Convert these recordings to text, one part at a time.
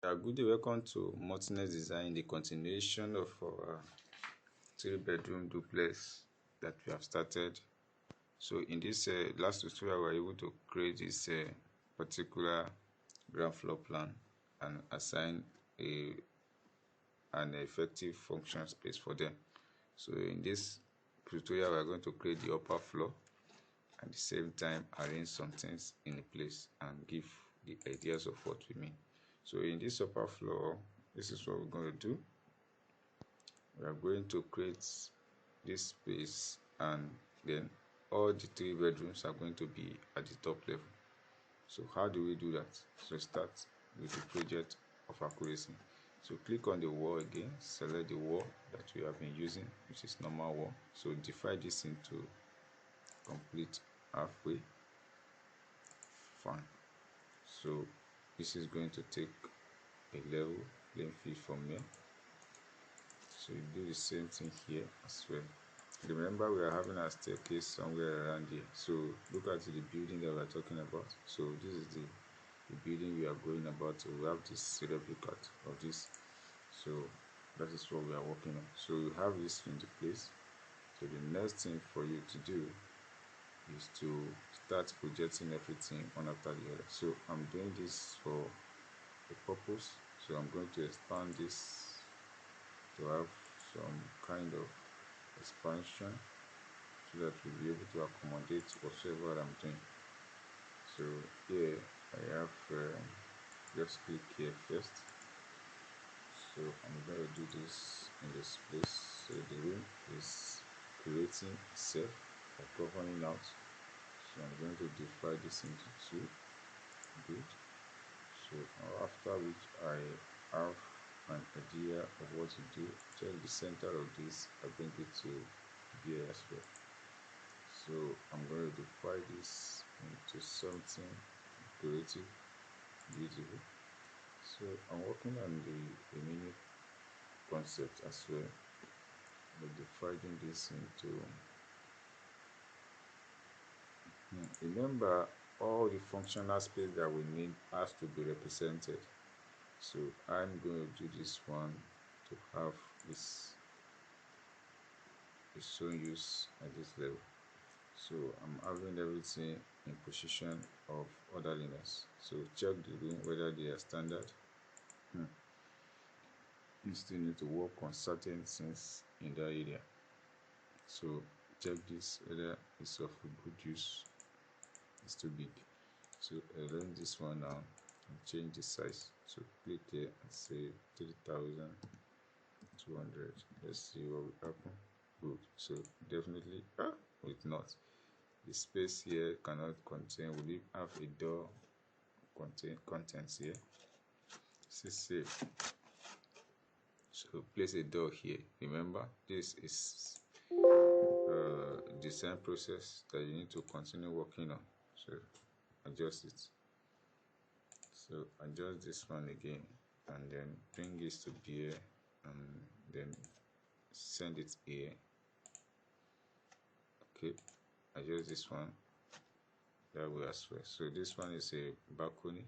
Good day, welcome to Multinet Design, the continuation of our three-bedroom duplex that we have started. So in this last tutorial, we were able to create this particular ground floor plan and assign an effective function space for them. So in this tutorial, we are going to create the upper floor, at the same time arrange some things in place and give the ideas of what we mean. So in this upper floor, this is what we're going to do. We are going to create this space, and then all the three bedrooms are going to be at the top level. So how do we do that? So start with the project of accuracy. So click on the wall again, select the wall that we have been using, which is normal wall. So divide this into complete halfway. Fine. So this is going to take a level playing field from here. So you do the same thing here as well. Remember, we are having a staircase somewhere around here. So look at the building that we are talking about. So this is the building we are going about. So we have this replica of this. So that is what we are working on. So you have this into place. So the next thing for you to do is to start projecting everything one after the other. So I'm doing this for a purpose. So I'm going to expand this to have some kind of expansion so that we'll be able to accommodate whatever I'm doing. So here I have just click here first. So I'm going to do this in this place. So the room is creating itself or governing out. So I'm going to divide this into two. Good. So after which I have an idea of what to do, check the center of this, I bring it to here as well. So I'm going to divide this into something creative, beautiful. So I'm working on the mini concept as well. We're dividing this into remember, all the functional space that we need has to be represented. So I'm going to do this one to have this its own use at this level. So I'm having everything in position of orderliness. So check the room whether they are standard. You still need to work on certain things in that area. So check this whether it's of good use. It's too big. So arrange this one now and change the size. So click here and say 3200. Let's see what will happen. Good. So definitely with not. The space here cannot contain. Will it have a door contain contents here? See. So place a door here. Remember, this is design process that you need to continue working on. So adjust it. So adjust this one again and then bring this to here and then send it here. Okay, adjust this one that way as well. So this one is a balcony.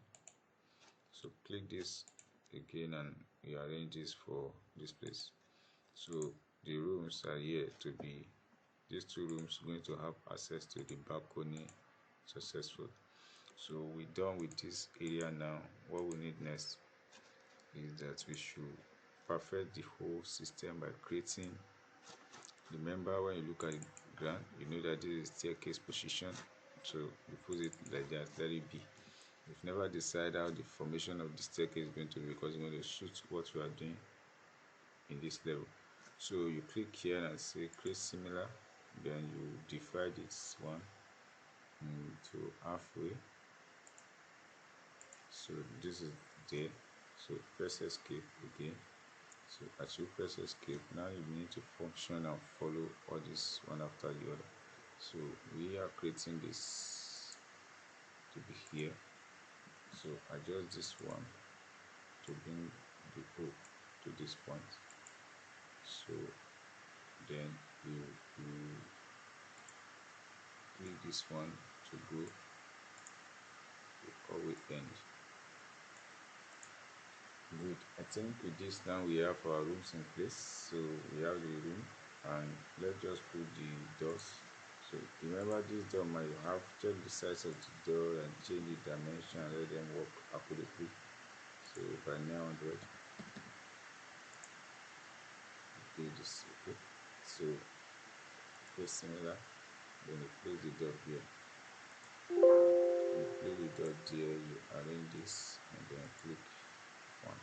So click this again and rearrange this for this place. So the rooms are here to be, these two rooms going to have access to the balcony successful. So we're done with this area now. What we need next is that we should perfect the whole system by creating, remember when you look at the ground, you know that this is staircase position. So you put it like that, let it be. We've never decided how the formation of the staircase is going to be because we're going to suit what we are doing in this level. So you click here and say create similar, then you divide this one into halfway. So this is there. So press escape again. So as you press escape, now you need to function and follow all this one after the other. So we are creating this to be here. So adjust this one to bring the O to this point. So then you click this one to go to all way end. I think with this now we have our rooms in place. So we have the room, and let's just put the doors. So remember, this door might have check the size of the door and change the dimension and let them work accurately. So by 900, do this. Okay, so place similar, then you place the door here. You place the door there, you arrange this and then click one.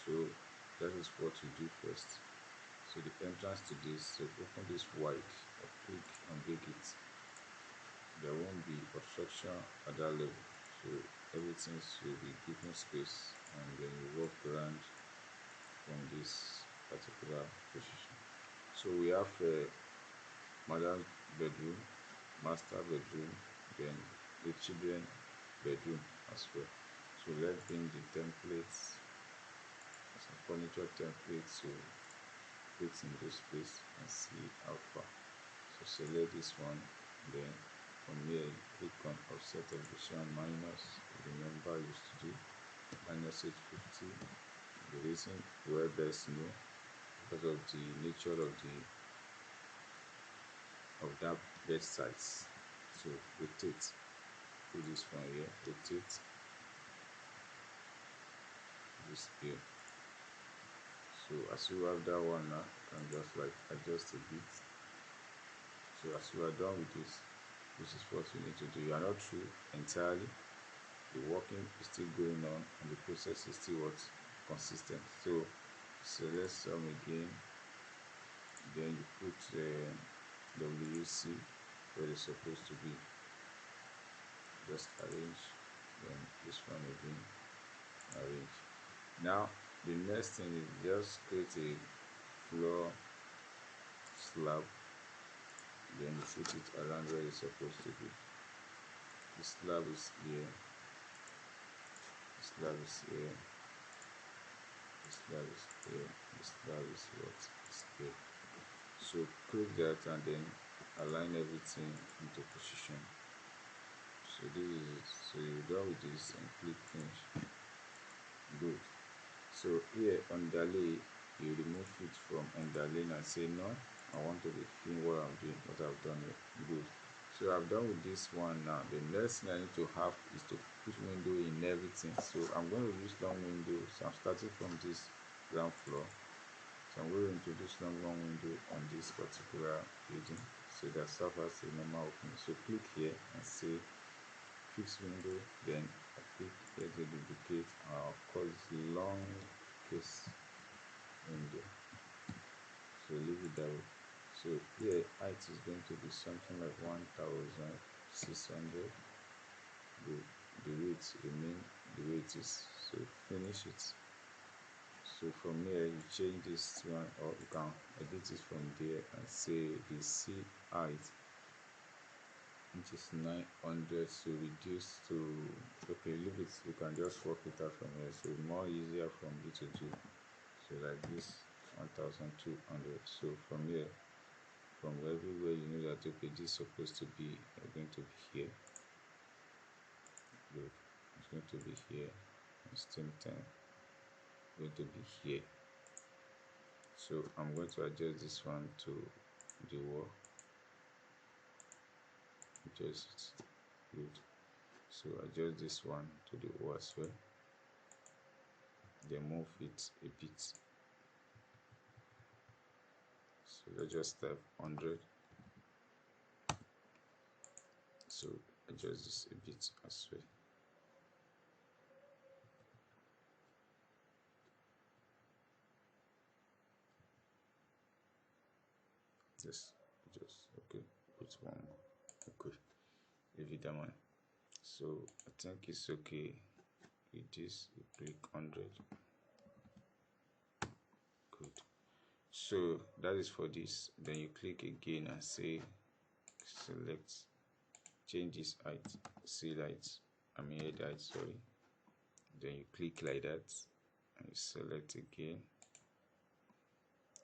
So that is what you do first. So the entrance to this, so open this wide or click and break it. There won't be obstruction at that level, so everything should be given space, and then you walk around from this particular position. So we have a mother's bedroom, master bedroom, then the children bedroom as well. So let's bring the templates, some furniture templates, to put in this place and see how far. So select this one, then from here you click on offset elevation minus, remember I used to do minus 850. The reason where best know, because of the nature of that bed size. So rotate, put this one here, rotate this here. So as you have that one now, you can just like adjust a bit. So as you are done with this is what you need to do. You are not through entirely. The working is still going on and the process is still what consistent. So select some again, then you put WC where it's supposed to be. Just arrange, then this one again, arrange. Now the next thing is just create a floor slab, then you put it around where it's supposed to be. The slab is here, the slab is here, the slab is here, the slab is what is here. So click that and then align everything into position. So this is it. So you're done with this and click finish. Good. So here underlay, you remove it from underlay and say no, I want to be film what I'm doing, what I've done here. Good. So I've done with this one now. The next thing I need to have is to put window in everything. So I'm going to use long window. So I'm starting from this ground floor. So I'm going to introduce long window on this particular building so that serves as a normal opening. So click here and say fix window, then I click here to duplicate. Of course, long case window. So leave it that way. So here height is going to be something like 1600. The weight remain the way it is. So finish it. So from here you change this one, or you can edit it from there and say the C height, which is 900, so reduce to, okay, leave it, you can just work it out from here, so more easier from you to do. So like this 1200. So from here, from everywhere you know that okay, this is supposed to be going to be here. Good. It's going to be here, and same time going to be here. So I'm going to adjust this one to the wall. Adjust it. Good. So adjust this one to the wall as well. Then move it a bit. So let's just type 100. So adjust this a bit as well. Just okay. Put one more. Okay. Leave it that one. So I think it's okay with this. You click 100. Good. So that is for this. Then you click again and say select, change this height, see height, head height, sorry. Then you click like that and you select again.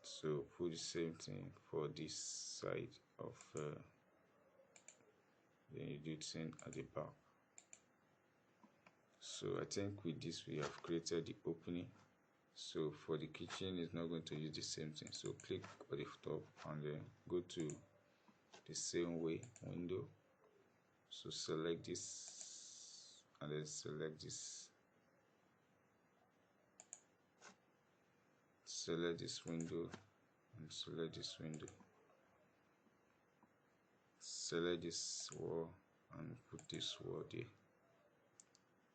So put the same thing for this side of then you do the same at the back. So I think with this we have created the opening. So for the kitchen, it's not going to use the same thing. So click on the top and then go to the same way window. So select this and then select this. Select this window and select this window. Select this wall and put this wall there.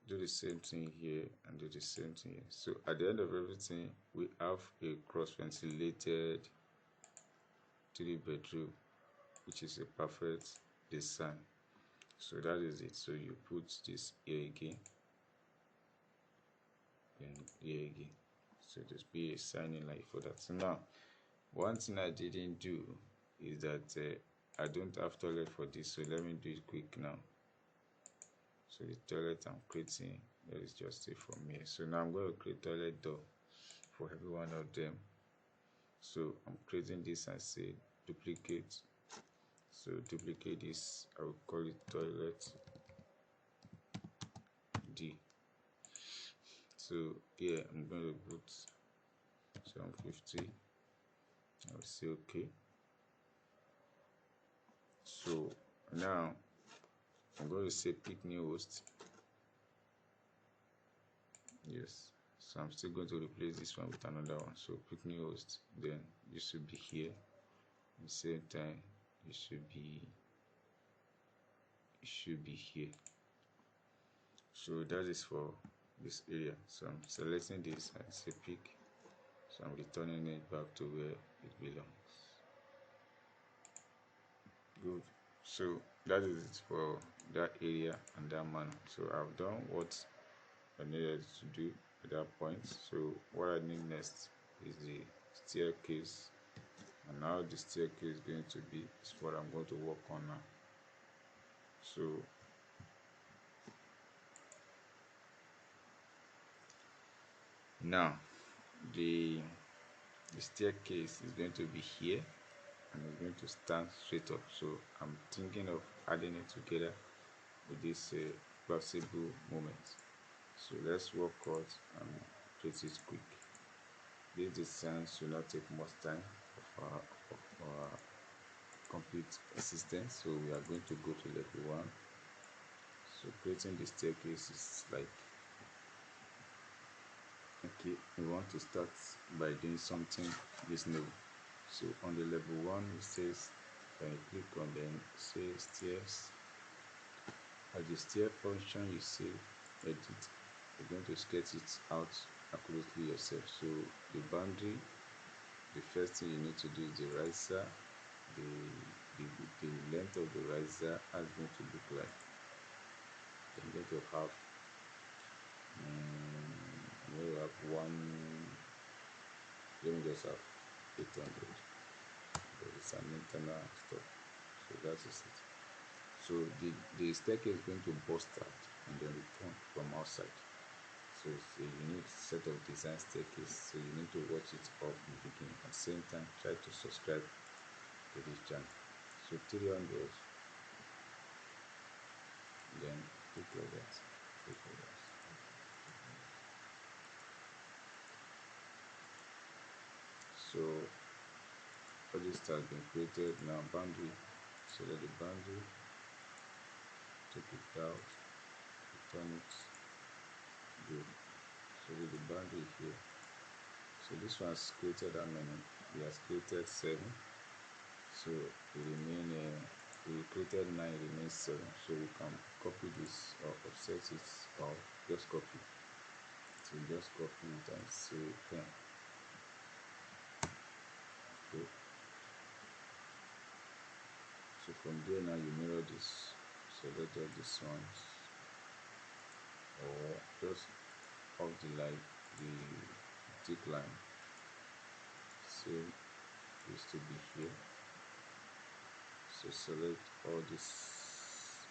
Do the same thing here and do the same thing here. So at the end of everything, we have a cross ventilated 3-bedroom, which is a perfect design. So that is it. So you put this here again and here again. So just be a signing like for that. So now, one thing I didn't do is that I don't have toilet for this. So let me do it quick now. So the toilet I'm creating, that is just it from here. So now I'm going to create toilet door for every one of them. So I'm creating this and say duplicate. So duplicate this, I will call it toilet D. So here I'm going to put 750. I'll say okay. So now I'm going to say pick new host. Yes, so I'm still going to replace this one with another one. So pick new host, then you should be here. At the same time, you should be here. So that is for this area. So I'm selecting this and say pick. So I'm returning it back to where it belongs. Good. So that is it for that area and that manner. So I've done what I needed to do at that point. So what I need next is the staircase, and now the staircase is going to be is what I'm going to work on now. So now the staircase is going to be here and it's going to stand straight up. So I'm thinking of adding it together with this possible moment. So let's work out and create it quick. This design should not take much time of our complete assistance. So we are going to go to level 1. So creating the staircase is like, okay, we want to start by doing something reasonable. So on the level 1 it says, when you click on then say stairs. At the stair function you say edit. You're going to sketch it out accurately yourself. So the boundary, the first thing you need to do is the riser. The length of the riser is going to look like. I'm going to have one. Let me just have 800. But it's an internal stuff. So that is it. So the staircase is going to burst out and then return from outside. So you need a set of design staircase. So you need to watch it up in the beginning. At the same time, try to subscribe to this channel. So 300, then click like that. Click like that. So all this has been created. Now boundary. Select the boundary. Take it out. Return it. Good. So with the boundary here. So this one's created how many? We have created 7. So we created 9, remains 7. So we can copy this or offset it or just copy. So just copy it and say 10. Okay. So from there now you mirror this. Select all these ones or just off the light, the thick line. Same used to be here. So select all this,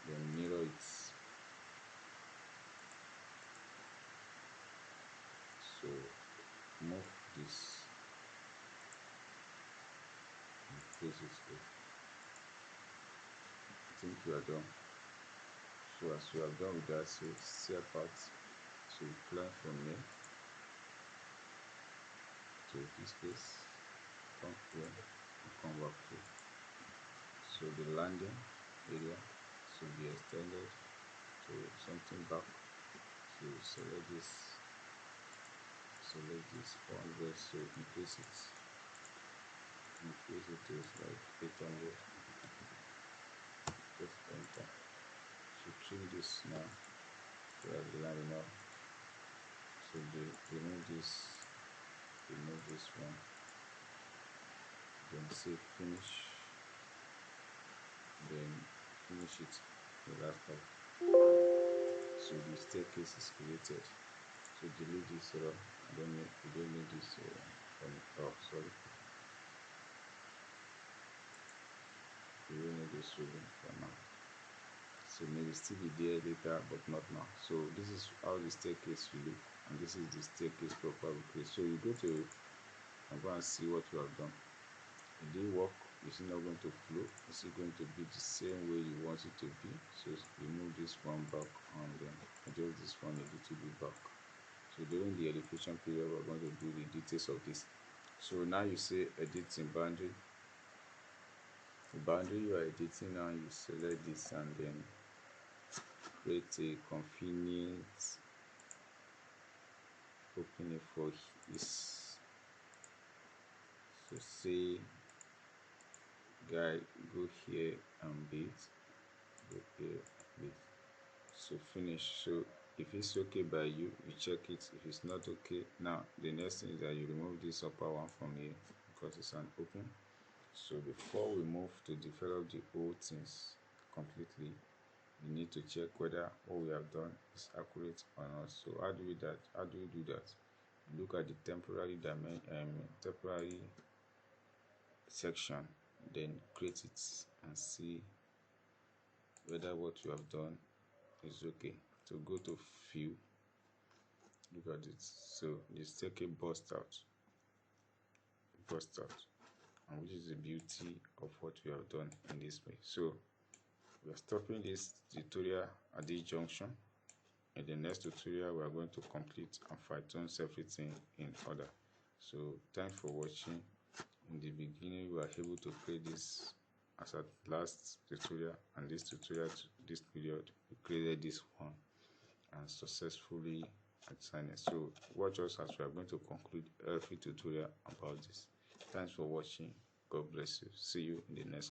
then mirror it. So move this and place it here. I think you are done. So as you have done with that, so step out, so climb from here to this place, come here and come back to, so the landing area should be extended to something back. So select this 400, so increase it to like 800. Just enter. So trim this now, so as the line now. So remove this one, then say finish, then finish it the last time. So the staircase is created. So delete this row. We don't need this sorry. We don't need this ribbon for now. So maybe still be there later, but not now. So this is how the staircase will look, and this is the staircase properly. So you go to and go and see what you have done. It did work. It's not going to flow. It's going to be the same way you want it to be. So remove this one back and then adjust this one a little bit back. So during the education period, we're going to do the details of this. So now you say editing boundary. The boundary you are editing now, you select this and then create a convenient opening for this. So say guy, go here and bait, go here, bait. So finish. So if it's okay by you, you check it. If it's not okay, now the next thing is that you remove this upper one from here because it's an open. So before we move to develop the whole things completely, we need to check whether what we have done is accurate or not. So how do we do that? You look at the temporary section, then create it and see whether what you have done is okay. So go to view, look at it. So the staircase burst out, and which is the beauty of what we have done in this way. So we are stopping this tutorial at this junction. In the next tutorial, we are going to complete and fine-tune everything in order. So thanks for watching. In the beginning, we were able to create this as at last tutorial, and this tutorial, this period, we created this one and successfully assigned it. So watch us as we are going to conclude every tutorial about this. Thanks for watching. God bless you. See you in the next